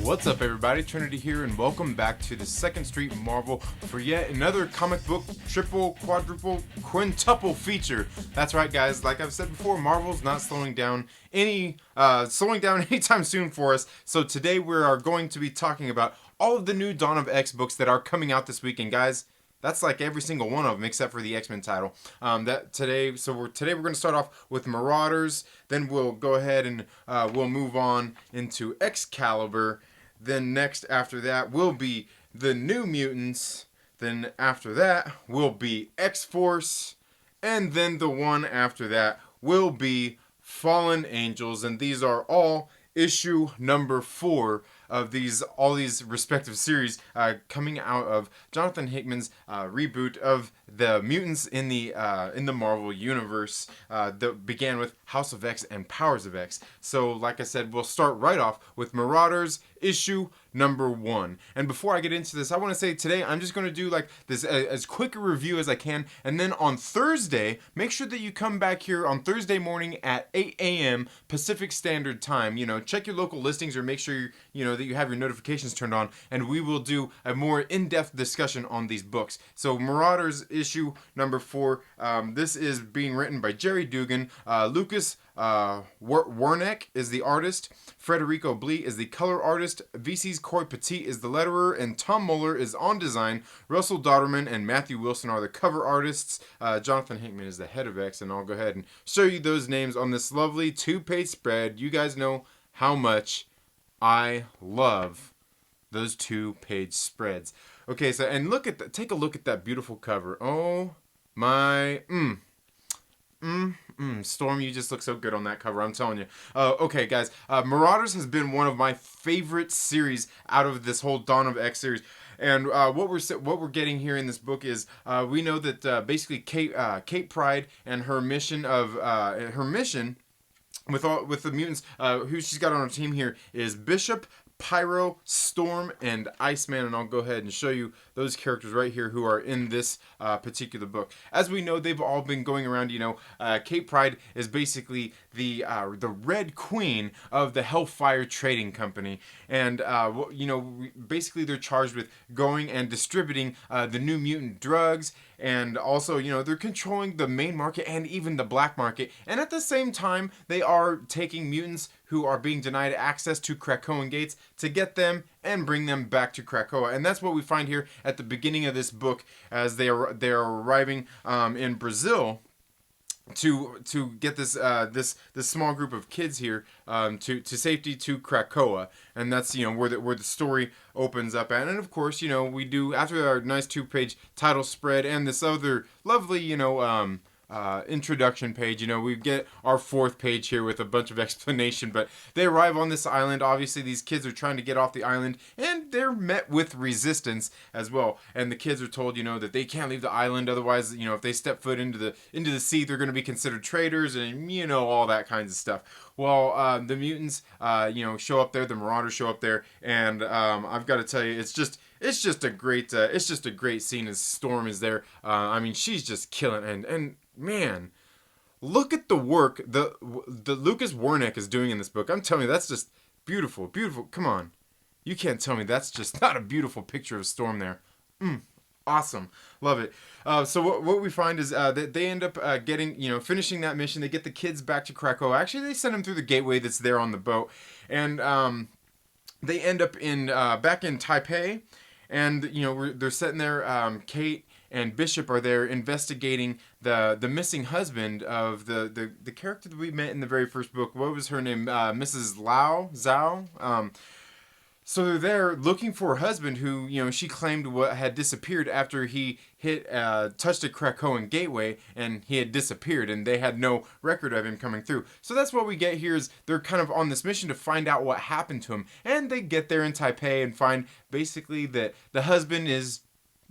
What's up, everybody? Trinity here, and welcome back to the Second Street Marvel for yet another comic book triple, quadruple, quintuple feature. That's right, guys. Like I've said before, Marvel's not slowing down anytime soon for us. So today we are going to be talking about all of the new Dawn of X books that are coming out this week, and guys, that's like every single one of them except for the X-Men title. Today we're going to start off with Marauders. Then we'll go ahead and we'll move on into Excalibur. Then next after that will be the New Mutants. Then after that will be X-Force. And then the one after that will be Fallen Angels. And these are all issue number 4 of all these respective series coming out of Jonathan Hickman's reboot of the mutants in the Marvel universe that began with House of X and Powers of X. So like I said, we'll start right off with Marauders issue number 1. And before I get into this, I want to say today I'm just going to do like this as quick a review as I can, and then on Thursday, make sure that you come back here on Thursday morning at 8 a.m. Pacific Standard Time. Check your local listings or make sure that you have your notifications turned on, and we will do a more in-depth discussion on these books. So Marauders issue number 4, this is being written by Jerry Dugan. Lucas Werneck is the artist. Federico Blee is the color artist. VC's Corey Petit is the letterer, and Tom Muller is on design. Russell Dodderman and Matthew Wilson are the cover artists. Jonathan Hickman is the head of X, and I'll go ahead and show you those names on this lovely 2-page spread. You guys know how much I love those 2-page spreads. Okay, so and take a look at that beautiful cover. Oh my, Storm, you just look so good on that cover, I'm telling you. Okay, guys, Marauders has been one of my favorite series out of this whole Dawn of X series. And what we're getting here in this book is we know that basically Kate Pride and her mission with the mutants who she's got on her team here is Bishop, Pyro, Storm, and Iceman, and I'll go ahead and show you those characters right here who are in this particular book. As we know, they've all been going around. Kate Pride is basically the Red Queen of the Hellfire Trading Company, and basically they're charged with going and distributing the New Mutant drugs, and also they're controlling the main market and even the black market, and at the same time they are taking mutants who are being denied access to Krakoan gates to get them and bring them back to Krakoa. And that's what we find here at the beginning of this book as they are arriving in Brazil to get this small group of kids here to safety to Krakoa. And that's where the story opens up at. And of course, we do, after our nice 2-page title spread and this other lovely introduction page, we get our 4th page here with a bunch of explanation. But they arrive on this island. Obviously these kids are trying to get off the island, and they're met with resistance as well, and the kids are told that they can't leave the island, otherwise if they step foot into the sea, they're going to be considered traitors, and all that kinds of stuff. Well, the mutants show up there, the Marauders show up there, and I've got to tell you, it's just a great scene as Storm is there. She's just killing, and man, look at the work the Lucas Werneck is doing in this book. I'm telling you, that's just beautiful. Come on, you can't tell me that's just not a beautiful picture of Storm there. Awesome, love it. So what we find is that they end up finishing that mission. They get the kids back to Krakoa. Actually, they send them through the gateway that's there on the boat, and they end up back in Taipei, and they're sitting there. Kate and Bishop are there investigating the missing husband of the character that we met in the very first book. What was her name? Mrs. Zhao. So they're there looking for her husband, who she claimed had disappeared after he touched a Krakoan gateway, and he had disappeared, and they had no record of him coming through. So that's what we get here, is they're kind of on this mission to find out what happened to him, and they get there in Taipei and find basically that the husband is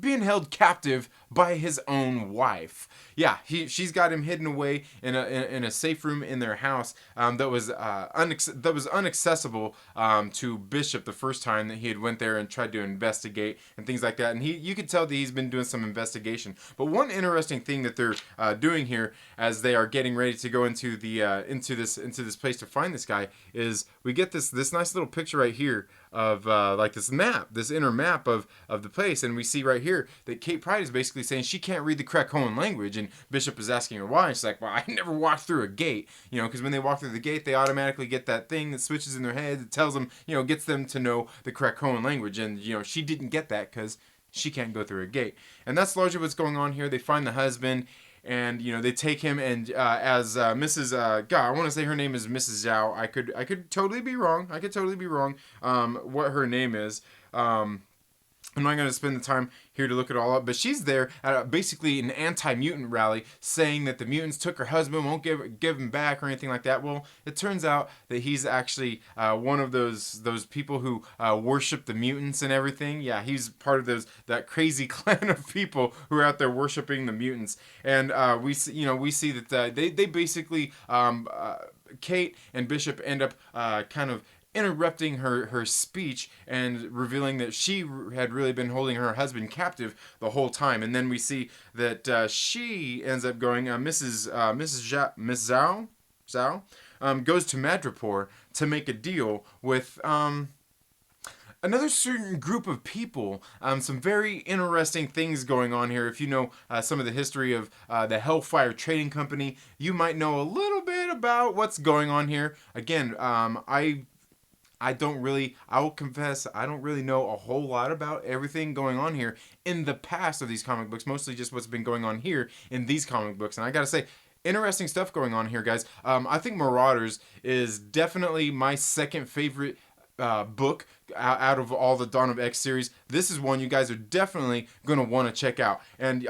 being held captive by his own wife. Yeah, she's got him hidden away in a safe room in their house that was inaccessible to Bishop the first time that he had went there and tried to investigate and things like that. And you could tell that he's been doing some investigation. But one interesting thing that they're doing here as they are getting ready to go into the into this place to find this guy is we get this nice little picture right here of like this inner map of the place, and we see right here that Kate Pride is basically saying she can't read the Krakoan language, and Bishop is asking her why, and she's like, well, I never walked through a gate, because when they walk through the gate, they automatically get that thing that switches in their head that tells them, gets them to know the Krakoan language, and she didn't get that because she can't go through a gate. And that's largely what's going on here. They find the husband, and they take him, and as Mrs. God, I want to say her name is Mrs. Zhao. I could totally be wrong. What her name is. I'm not going to spend the time here to look it all up, but she's there at basically an anti-mutant rally saying that the mutants took her husband, won't give him back or anything like that. Well, it turns out that he's actually one of those people who worship the mutants and everything. Yeah, he's part of that crazy clan of people who are out there worshiping the mutants. And we see that they basically Kate and Bishop end up kind of interrupting her speech and revealing that she had really been holding her husband captive the whole time. And then we see that she ends up going, Miss Zhao goes to Madripoor to make a deal with another certain group of people. Some very interesting things going on here. If you know some of the history of the Hellfire Trading Company, you might know a little bit about what's going on here. Again, I will confess, I don't really know a whole lot about everything going on here in the past of these comic books, mostly just what's been going on here in these comic books. And I gotta say, interesting stuff going on here, guys. I think Marauders is definitely my second favorite book out of all the Dawn of X series. This is one you guys are definitely going to want to check out. And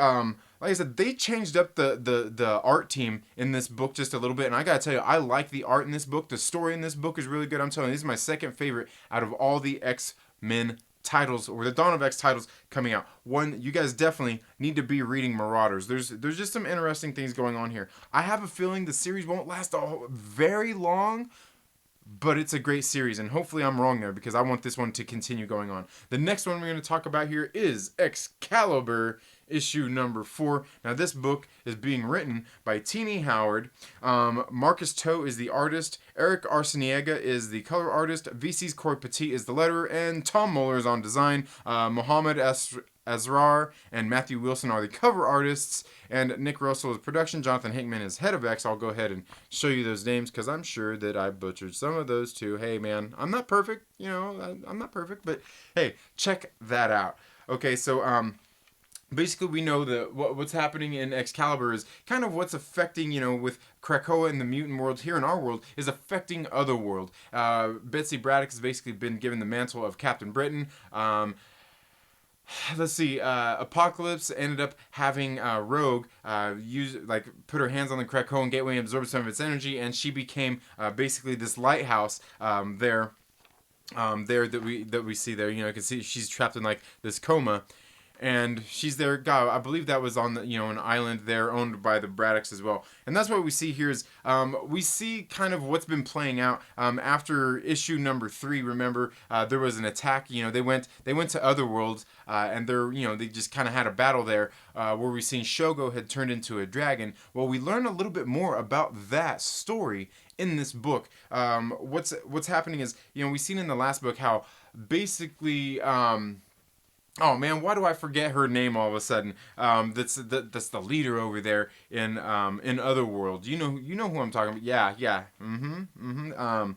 like I said, they changed up the art team in this book just a little bit, and I gotta tell you, I like the art in this book. The story in this book is really good. I'm telling you, this is my second favorite out of all the X-Men titles, or the Dawn of X titles coming out. One, you guys definitely need to be reading Marauders. There's just some interesting things going on here. I have a feeling the series won't last very long, but it's a great series, and hopefully I'm wrong there because I want this one to continue going on. The next one we're going to talk about here is Excalibur, issue number 4. Now, this book is being written by Tini Howard. Marcus Toe is the artist. Eric Arciniega is the color artist. VC's Corey Petit is the letterer, and Tom Muller is on design. Mohammed Asrar and Matthew Wilson are the cover artists, and Nick Russell is production. Jonathan Hickman is head of X. I'll go ahead and show you those names because I'm sure that I butchered some of those too. Hey, man, I'm not perfect. I'm not perfect, but hey, check that out. Okay, so basically, we know that what's happening in Excalibur is kind of what's affecting, with Krakoa in the mutant world here in our world is affecting Otherworld. Betsy Braddock has basically been given the mantle of Captain Britain. Let's see. Apocalypse ended up having Rogue put her hands on the Krakoan gateway and absorb some of its energy, and she became basically this lighthouse there that we see there. You can see she's trapped in like this coma. And she's there. God, I believe that was on an island there owned by the Braddocks as well. And that's what we see here is we see kind of what's been playing out after issue number 3. Remember, there was an attack. They went to Otherworld, and they just kind of had a battle there where we seen Shogo had turned into a dragon. Well, we learn a little bit more about that story in this book. What's happening is we seen in the last book how basically. Oh man, why do I forget her name all of a sudden? That's the leader over there in Otherworld. You know who I'm talking about. Yeah. I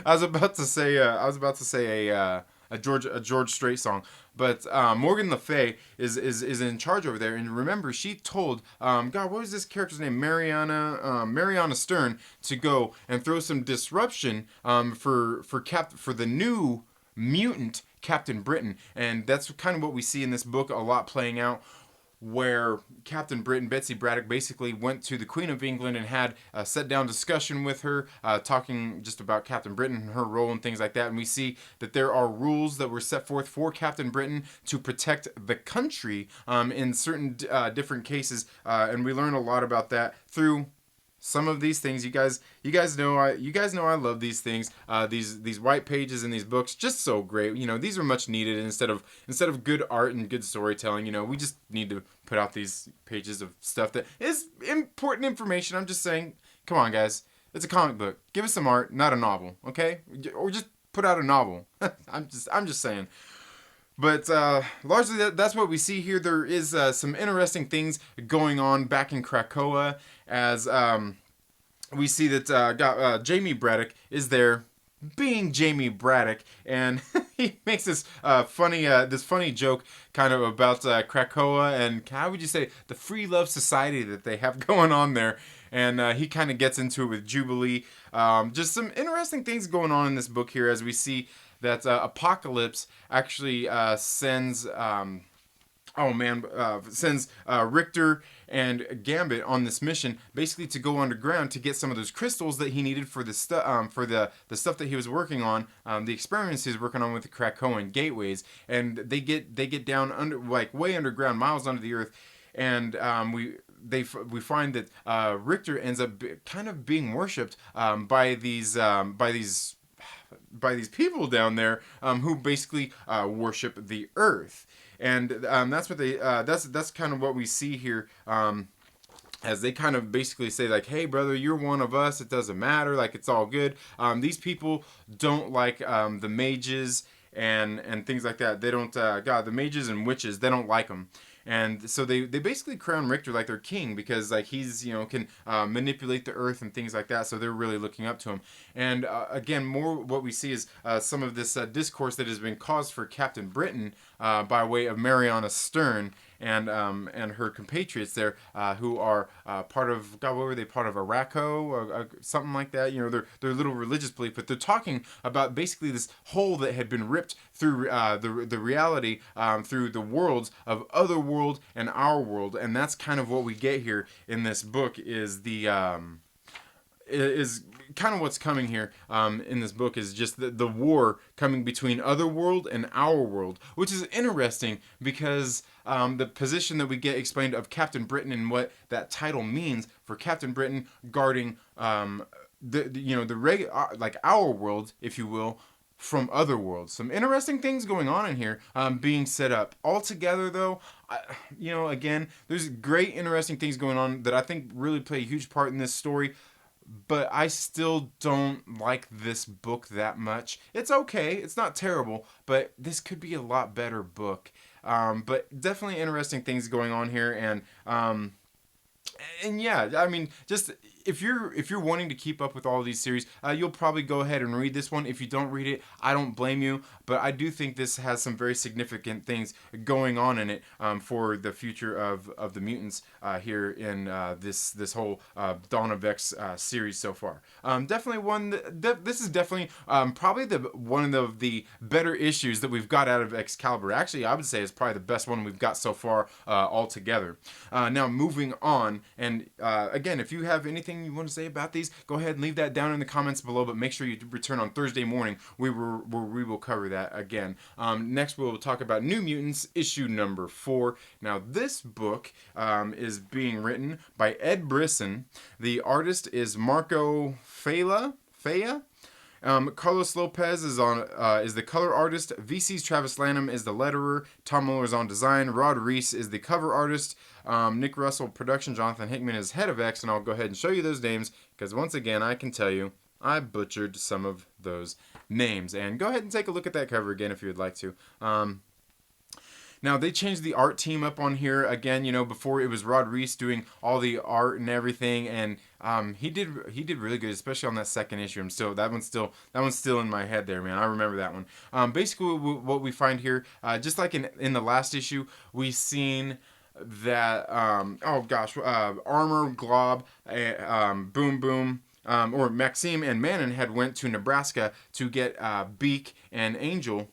was about to say a George Strait song, but Morgan Le Fay is in charge over there. And remember, she told God, what was this character's name? Mariana Stern to go and throw some disruption for the new mutant Captain Britain, and that's kind of what we see in this book a lot playing out. where Captain Britain, Betsy Braddock, basically went to the Queen of England and had a sit-down discussion with her, talking just about Captain Britain and her role and things like that. And we see that there are rules that were set forth for Captain Britain to protect the country in certain different cases, and we learn a lot about that through some of these things. You guys know I love these things. These white pages in these books, just so great. These are much needed. Instead of good art and good storytelling, we just need to put out these pages of stuff that is important information. I'm just saying, come on, guys. It's a comic book. Give us some art, not a novel, okay? Or just put out a novel. I'm just saying. But largely, that's what we see here. There is some interesting things going on back in Krakoa, as we see that Jamie Braddock is there, being Jamie Braddock, and he makes this funny joke kind of about Krakoa and, how would you say, the free love society that they have going on there. And he kind of gets into it with Jubilee. Just some interesting things going on in this book here, as we see that Apocalypse actually sends Richter and Gambit on this mission, basically to go underground to get some of those crystals that he needed for the stuff the stuff that he was working on, the experiments he was working on with the Krakoan gateways. And they get down under, like, way underground, miles under the earth, and we find that Richter ends up kind of being worshipped by these people down there, who basically worship the earth. And that's what that's kind of what we see here, as they kind of basically say, like, hey brother, you're one of us, it doesn't matter, like, it's all good. These people don't like the mages and things like that. They don't the mages and witches, they don't like them. And so they basically crown Richter like their king, because, like, he's, can manipulate the earth and things like that. So they're really looking up to him. And again, more what we see is some of this discourse that has been caused for Captain Britain by way of Mariana Stern and her compatriots there, who are part of, God, what were they, part of Araco or something like that? Their little religious belief, but they're talking about basically this hole that had been ripped through the reality, through the worlds of Otherworld and Our World. And that's kind of what we get here in this book, is is kind of what's coming here in this book, is just the war coming between Otherworld and Our World, which is interesting because the position that we get explained of Captain Britain and what that title means for Captain Britain guarding like Our World, if you will, from Otherworld. Some interesting things going on in here, being set up. Altogether, though, again, there's great, interesting things going on that I think really play a huge part in this story. But I still don't like this book that much. It's okay. It's not terrible, but this could be a lot better book. But definitely interesting things going on here, and yeah, I mean, just if you're wanting to keep up with all of these series, you'll probably go ahead and read this one. If you don't read it, I don't blame you, but I do think this has some very significant things going on in it, for the future of the mutants here in this whole Dawn of X series so far. Definitely this is definitely probably one of the better issues that we've got out of Excalibur. Actually, I would say it's probably the best one we've got so far altogether. Now moving on, and again, if you have anything you want to say about these, go ahead and leave that down in the comments below, but make sure you return on Thursday morning. We will cover that again. Next, we'll talk about New Mutants issue number 4. Now, this book is being written by Ed Brisson. The artist is Marco Faya. Carlos Lopez is the color artist. VC's Travis Lanham is the letterer. Tom Muller is on design. Rod Reese is the cover artist. Nick Russell production. Jonathan Hickman is head of X, and I'll go ahead and show you those names, because once again, I can tell you I butchered some of those names. And go ahead and take a look at that cover again if you would like to. Now, they changed the art team up on here again. Before it was Rod Reese doing all the art and everything, and he did really good, especially on that second issue. That one's still in my head there, man. I remember that one. Basically, what we find here, just like in the last issue, we've seen that Armor, Glob, Boom Boom, or Maxime and Manon had went to Nebraska to get Beak and Angel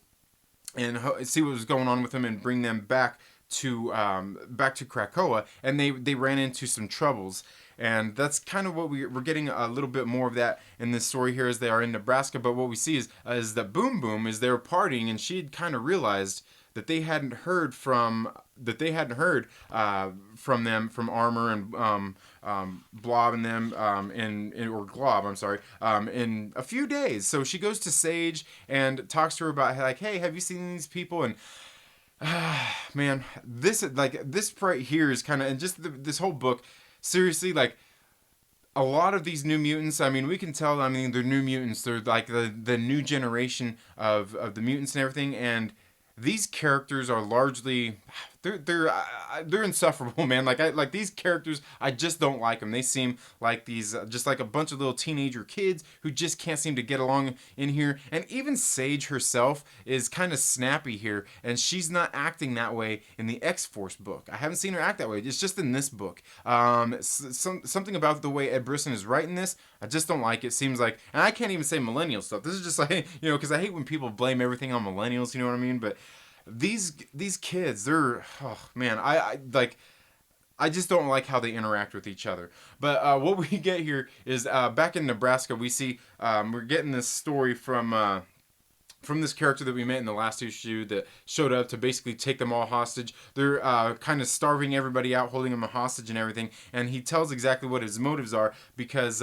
and see what was going on with them and bring them back to Krakoa, and they ran into some troubles. And that's kind of what we're getting a little bit more of that in this story here as they are in Nebraska. But what we see is that Boom Boom is there partying, and she had kind of realized that they hadn't heard from from Armor and Blob and them or Glob, I'm sorry, in a few days. So she goes to Sage and talks to her about like, hey, have you seen these people? And man, this right here is kind of, and just this whole book, seriously, like, a lot of these New Mutants, I mean, we can tell, I mean, they're New Mutants. They're like the new generation of the mutants and everything. And these characters are largely, they're insufferable, man. Like these characters, I just don't like them. They seem like these just like a bunch of little teenager kids who just can't seem to get along in here. And even Sage herself is kind of snappy here, and she's not acting that way in the X-Force book. I haven't seen her act that way. It's just in this book. Something about the way Ed Brisson is writing this, I just don't like it. Seems like, and I can't even say millennial stuff. This is just like, you know, because I hate when people blame everything on millennials. You know what I mean? But these kids, they're, oh man, I just don't like how they interact with each other. But what we get here is back in Nebraska, we see we're getting this story from this character that we met in the last issue that showed up to basically take them all hostage. They're kind of starving everybody out, holding them hostage and everything. And he tells exactly what his motives are, because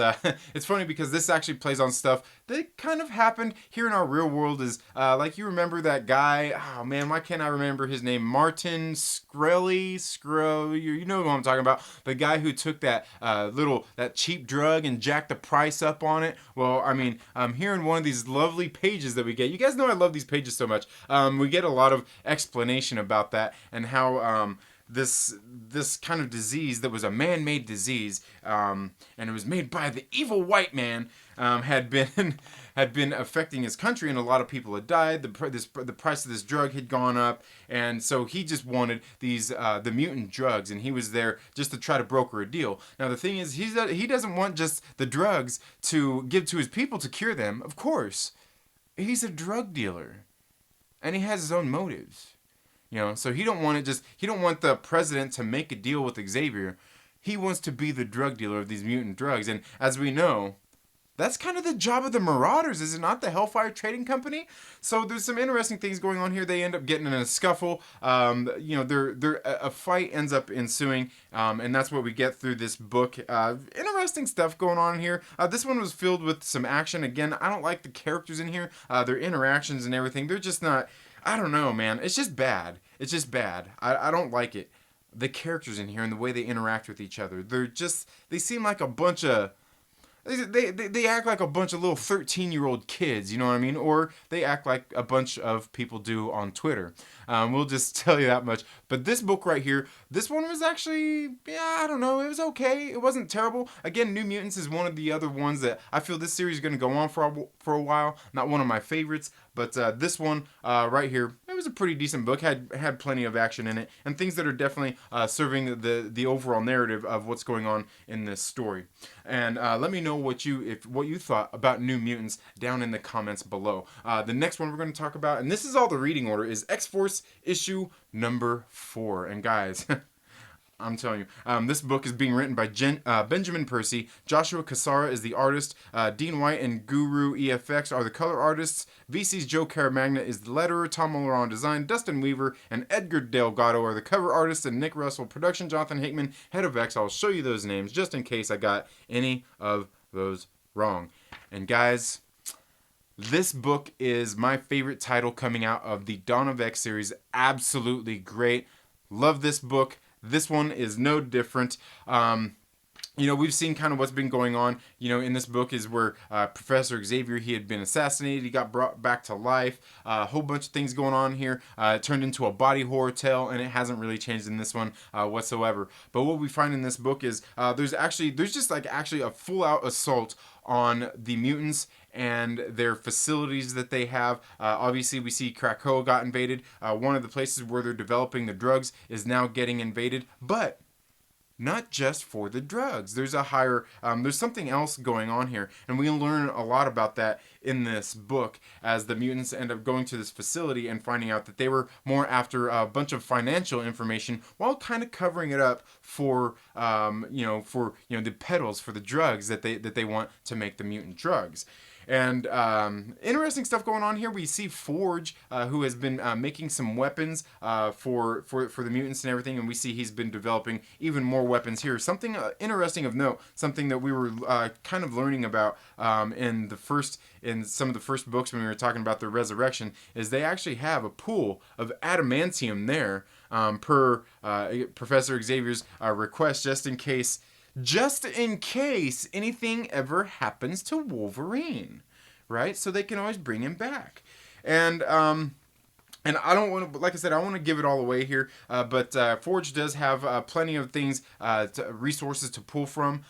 it's funny because this actually plays on stuff that kind of happened here in our real world. Is like, you remember that guy, oh man, why can't I remember his name? Martin Screll, you know who I'm talking about. The guy who took that that cheap drug and jacked the price up on it. Well, I mean, here in one of these lovely pages that we get, you guys know I love these pages so much. We get a lot of explanation about that and how this kind of disease that was a man-made disease, and it was made by the evil white man, had been affecting his country, and a lot of people had died. The price of this drug had gone up, and so he just wanted these the mutant drugs, and he was there just to try to broker a deal. Now the thing is, he doesn't want just the drugs to give to his people to cure them. Of course, he's a drug dealer, and he has his own motives. You know, so he don't want the president to make a deal with Xavier. He wants to be the drug dealer of these mutant drugs. And as we know, that's kind of the job of the Marauders, is it not? The Hellfire Trading Company. So there's some interesting things going on here. They end up getting in a scuffle. You know, a fight ends up ensuing, and that's what we get through this book. Interesting stuff going on here. This one was filled with some action. Again, I don't like the characters in here. Their interactions and everything, they're just not, I don't know, man. It's just bad. It's just bad. I don't like it. The characters in here and the way they interact with each other, they seem like a bunch of, they act like a bunch of little 13-year-old kids, you know what I mean? Or they act like a bunch of people do on Twitter. We'll just tell you that much. But this book right here, this one was actually, yeah, I don't know, it was okay. It wasn't terrible. Again, New Mutants is one of the other ones that I feel this series is going to go on for a while. Not one of my favorites, but this one right here, it was a pretty decent book. Had plenty of action in it, and things that are definitely serving the overall narrative of what's going on in this story. And let me know what you thought about New Mutants down in the comments below. The next one we're going to talk about, and this is all the reading order, is X-Force issue number 4. And guys, I'm telling you, this book is being written by Benjamin Percy. Joshua Cassara is the artist. Dean White and Guru EFX are the color artists. VC's Joe Caramagna is the letterer. Tom Muller on design. Dustin Weaver and Edgar Delgado are the cover artists. And Nick Russell production. Jonathan Hickman, head of X. I'll show you those names just in case I got any of those wrong. And guys, this book is my favorite title coming out of the Dawn of X series. Absolutely great. Love this book. This one is no different. You know, we've seen kind of what's been going on, you know, in this book is where Professor Xavier, he had been assassinated. He got brought back to life. A whole bunch of things going on here. It turned into a body horror tale, and it hasn't really changed in this one whatsoever. But what we find in this book is there's just a full-out assault on the mutants and their facilities that they have. Obviously, we see Krakoa got invaded. One of the places where they're developing the drugs is now getting invaded. But not just for the drugs. There's a higher, there's something else going on here, and we learn a lot about that in this book as the mutants end up going to this facility and finding out that they were more after a bunch of financial information while kind of covering it up for, the pedals for the drugs that they want to make the mutant drugs. And interesting stuff going on here. We see Forge, who has been making some weapons for the mutants and everything, and we see he's been developing even more weapons here. Something interesting of note, something that we were kind of learning about in some of the first books when we were talking about the resurrection, is they actually have a pool of adamantium there per Professor Xavier's request, just in case anything ever happens to Wolverine, right? So they can always bring him back. And I don't want to, like I said, I want to give it all away here, but Forge does have plenty of things, resources to pull from.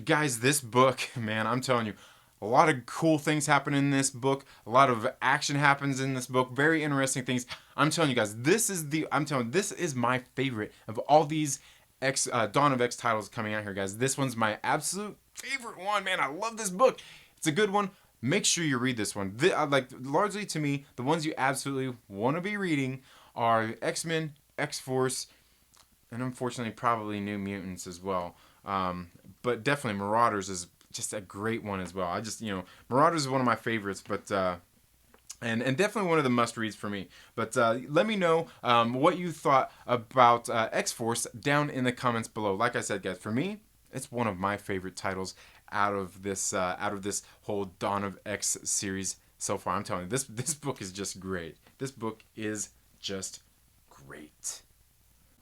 Guys, this book, man, I'm telling you, a lot of cool things happen in this book. A lot of action happens in this book. Very interesting things. I'm telling you guys, this is my favorite of all these Dawn of X titles coming out here, guys. This one's my absolute favorite one, man. I love this book. It's a good one. Make sure you read this one. Largely to me, the ones you absolutely want to be reading are X-Men, X-Force, and unfortunately probably New Mutants as well. But definitely Marauders is just a great one as well. Marauders is one of my favorites, but and definitely one of the must-reads for me. But let me know what you thought about X-Force down in the comments below. Like I said, guys, for me, it's one of my favorite titles out of this whole Dawn of X series so far. I'm telling you, this book is just great. This book is just great.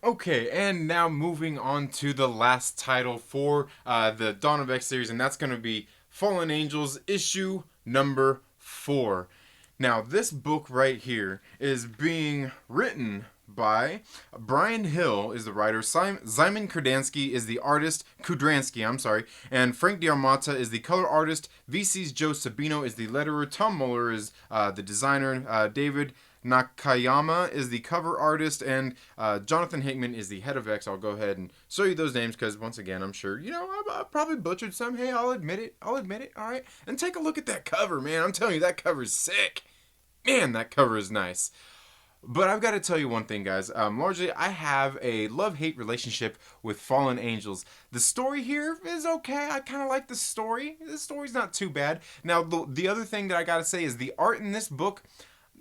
Okay, and now moving on to the last title for the Dawn of X series, and that's going to be Fallen Angels issue number 4. Now, this book right here is being written by Brian Hill is the writer, Simon Kudransky is the artist, and Frank D'Armata is the color artist, VC's Joe Sabino is the letterer, Tom Muller is the designer, David Nakayama is the cover artist, and Jonathan Hickman is the head of X. I'll go ahead and show you those names because, once again, I'm sure, I probably butchered some. Hey, I'll admit it. All right? And take a look at that cover, man. I'm telling you, that cover is sick. Man, that cover is nice. But I've got to tell you one thing, guys. Largely, I have a love-hate relationship with Fallen Angels. The story here is okay. I kind of like the story. The story's not too bad. Now, the other thing that I got to say is the art in this book,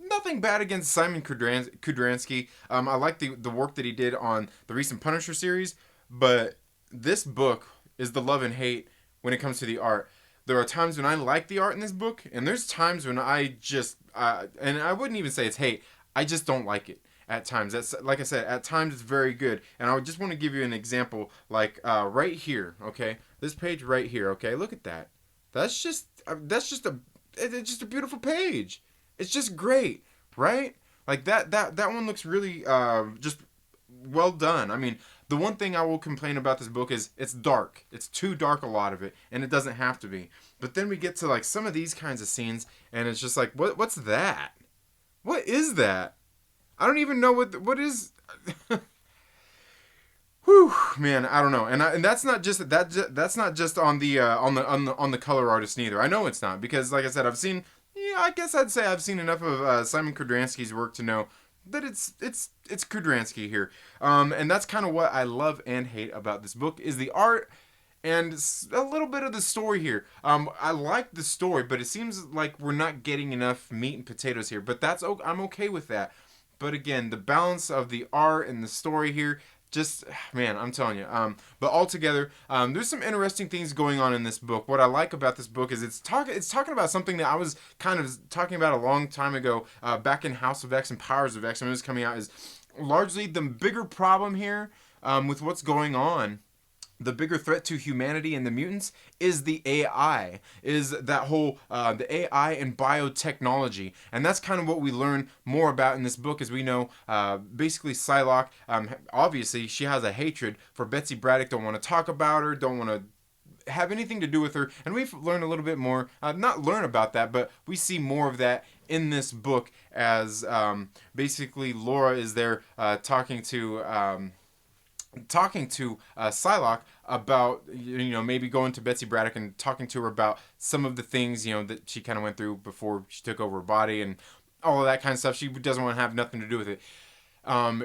nothing bad against Simon Kudransky. I like the work that he did on the recent Punisher series, but this book is the love and hate when it comes to the art. There are times when I like the art in this book, and there's times when I just, and I wouldn't even say it's hate, I just don't like it at times. That's, like I said, at times it's very good. And I just want to give you an example, like right here, okay? This page right here, okay? Look at that. It's just a beautiful page. It's just great, right? Like that one looks really just well done. I mean, the one thing I will complain about this book is it's dark. It's too dark, a lot of it, and it doesn't have to be. But then we get to like some of these kinds of scenes, and it's just like, what's that? What is that? I don't even know what is. Whew, man, I don't know, and that's not just that's not just on the color artist neither. I know it's not, because like I said, I guess I'd say I've seen enough of Simon Kudransky's work to know that it's Kudransky here, and that's kind of what I love and hate about this book is the art and a little bit of the story here. I like the story, but it seems like we're not getting enough meat and potatoes here. But I'm okay with that. But again, the balance of the art and the story here, just, man, I'm telling you. But altogether, there's some interesting things going on in this book. What I like about this book is it's talking about something that I was kind of talking about a long time ago, back in House of X and Powers of X when it was coming out, is largely the bigger problem here with what's going on. The bigger threat to humanity and the mutants is the AI, is that whole, the AI and biotechnology. And that's kind of what we learn more about in this book, as we know, basically Psylocke, obviously she has a hatred for Betsy Braddock, don't want to talk about her, don't want to have anything to do with her. And we've learned a little bit more, not learn about that, but we see more of that in this book as basically Laura is there talking to... talking to Psylocke about, you know, maybe going to Betsy Braddock and talking to her about some of the things, you know, that she kind of went through before she took over her body and all of that kind of stuff. She doesn't want to have nothing to do with it.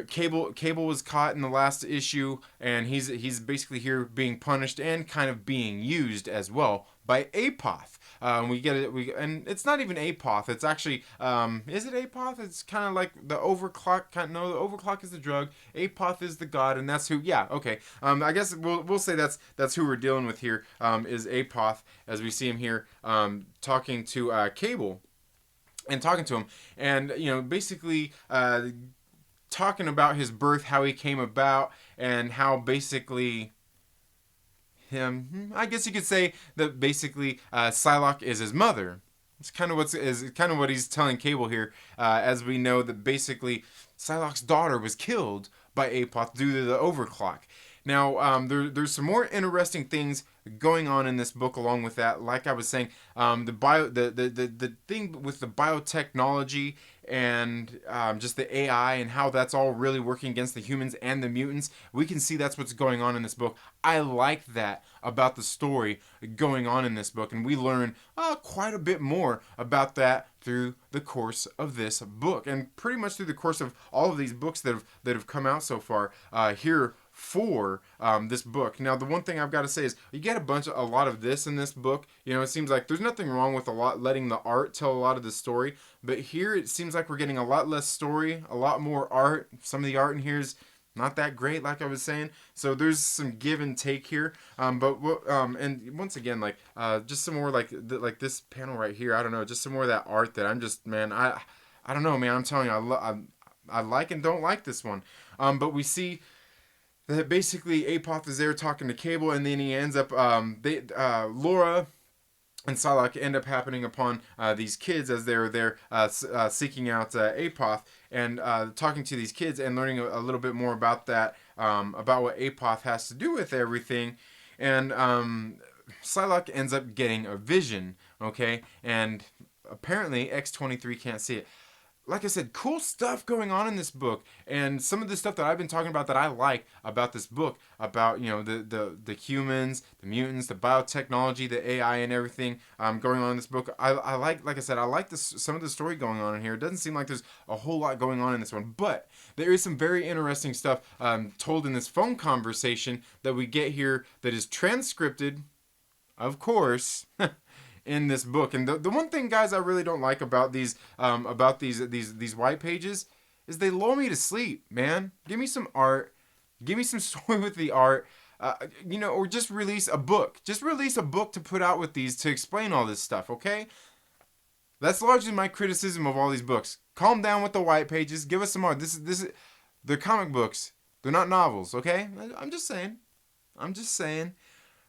Cable was caught in the last issue, and he's basically here being punished and kind of being used as well by Apoth. We get it. And it's not even Apoth. It's actually is it Apoth? It's kind of like the Overclock. No, the Overclock is the drug. Apoth is the god, and that's who. Yeah, okay. I guess we'll say that's who we're dealing with here. Is Apoth, as we see him here talking to Cable. And talking to him, and you know, basically talking about his birth, how he came about, and how basically I guess you could say that basically Psylocke is his mother. It's kind of what he's telling Cable here, as we know that basically Psylocke's daughter was killed by Apoth due to the Overclock. Now, there's some more interesting things going on in this book along with that. Like I was saying, the thing with the biotechnology and just the AI and how that's all really working against the humans and the mutants, we can see that's what's going on in this book. I like that about the story going on in this book, and we learn quite a bit more about that through the course of this book, and pretty much through the course of all of these books that have come out so far here for this book. Now, the one thing I've got to say is you get a lot of this in this book. You know, it seems like there's nothing wrong with letting the art tell a lot of the story, but here it seems like we're getting a lot less story, a lot more art. Some of the art in here is not that great, like I was saying. So there's some give and take here. And once again, like just some more like this panel right here. I don't know, just some more of that art that I'm just, man, I don't know, man. I'm telling you, I like and don't like this one. But we see that basically Apoth is there talking to Cable, and then he ends up Laura and Psylocke end up happening upon these kids as they're there seeking out Apoth and talking to these kids and learning a little bit more about that, about what Apoth has to do with everything. And Psylocke ends up getting a vision, okay? And apparently X-23 can't see it. Like I said, cool stuff going on in this book, and some of the stuff that I've been talking about that I like about this book, about, you know, the humans, the mutants, the biotechnology, the AI, and everything going on in this book. I like I said, I like some of the story going on in here. It doesn't seem like there's a whole lot going on in this one, but there is some very interesting stuff told in this phone conversation that we get here that is transcripted, of course. In this book. And the one thing, guys, I really don't like about these white pages is they lull me to sleep, man. Give me some art, give me some story with the art, you know, or just release a book. Just release a book to put out with these to explain all this stuff, okay? That's largely my criticism of all these books. Calm down with the white pages. Give us some art. This is they're comic books. They're not novels, okay? I'm just saying.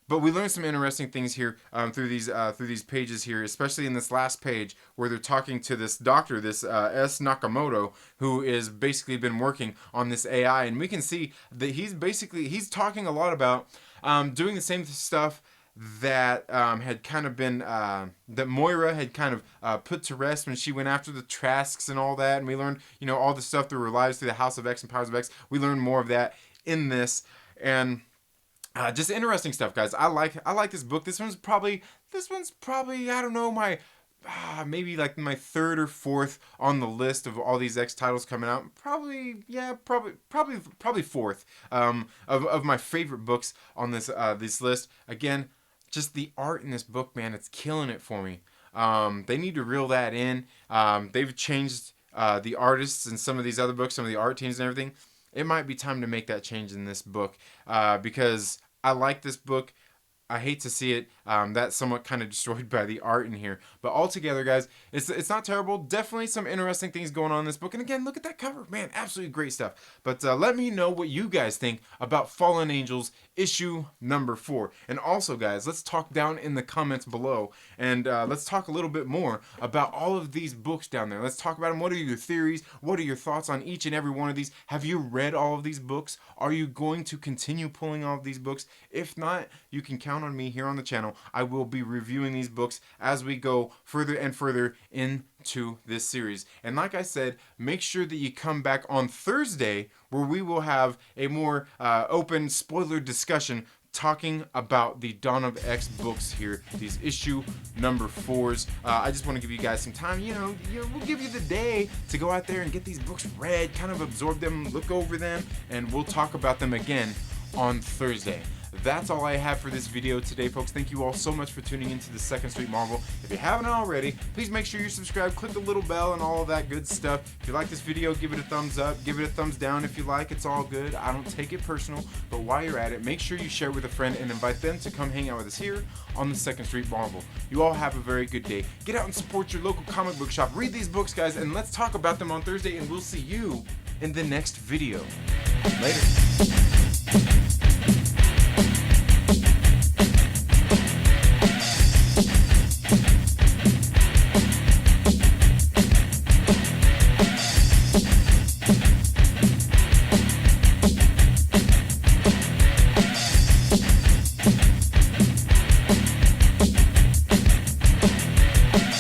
But we learned some interesting things here through these pages here, especially in this last page where they're talking to this doctor, this S. Nakamoto, who is basically been working on this AI, and we can see that he's talking a lot about doing the same stuff that had kind of been that Moira had kind of put to rest when she went after the Trasks and all that, and we learned, you know, all the stuff through her lives through the House of X and Powers of X. We learned more of that in this, and just interesting stuff, guys. I like this book. This one's probably I don't know, my maybe like my third or fourth on the list of all these X titles coming out. Probably fourth of my favorite books on this list. Again, just the art in this book, man, it's killing it for me. They need to reel that in. They've changed the artists in some of these other books, some of the art teams and everything. It might be time to make that change in this book because I like this book. I hate to see it. That's somewhat kind of destroyed by the art in here. But altogether, guys, it's not terrible. Definitely some interesting things going on in this book. And again, look at that cover. Man, absolutely great stuff. But let me know what you guys think about Fallen Angels issue number 4. And also, guys, let's talk down in the comments below. And let's talk a little bit more about all of these books down there. Let's talk about them. What are your theories? What are your thoughts on each and every one of these? Have you read all of these books? Are you going to continue pulling all of these books? If not, you can count on me here on the channel I will be reviewing these books as we go further and further into this series. And like I said, make sure that you come back on Thursday, where we will have a more open spoiler discussion talking about the Dawn of X books here, these issue number 4s. I just want to give you guys some time, we'll give you the day to go out there and get these books read, kind of absorb them, look over them, and we'll talk about them again on Thursday. That's all I have for this video today, folks. Thank you all so much for tuning into the Second Street Marvel. If you haven't already, please make sure you're subscribed, click the little bell and all of that good stuff. If you like this video, give it a thumbs up, give it a thumbs down if you like. It's all good. I don't take it personal, but while you're at it, make sure you share with a friend and invite them to come hang out with us here on the Second Street Marvel. You all have a very good day. Get out and support your local comic book shop. Read these books, guys, and let's talk about them on Thursday, and we'll see you in the next video. Later.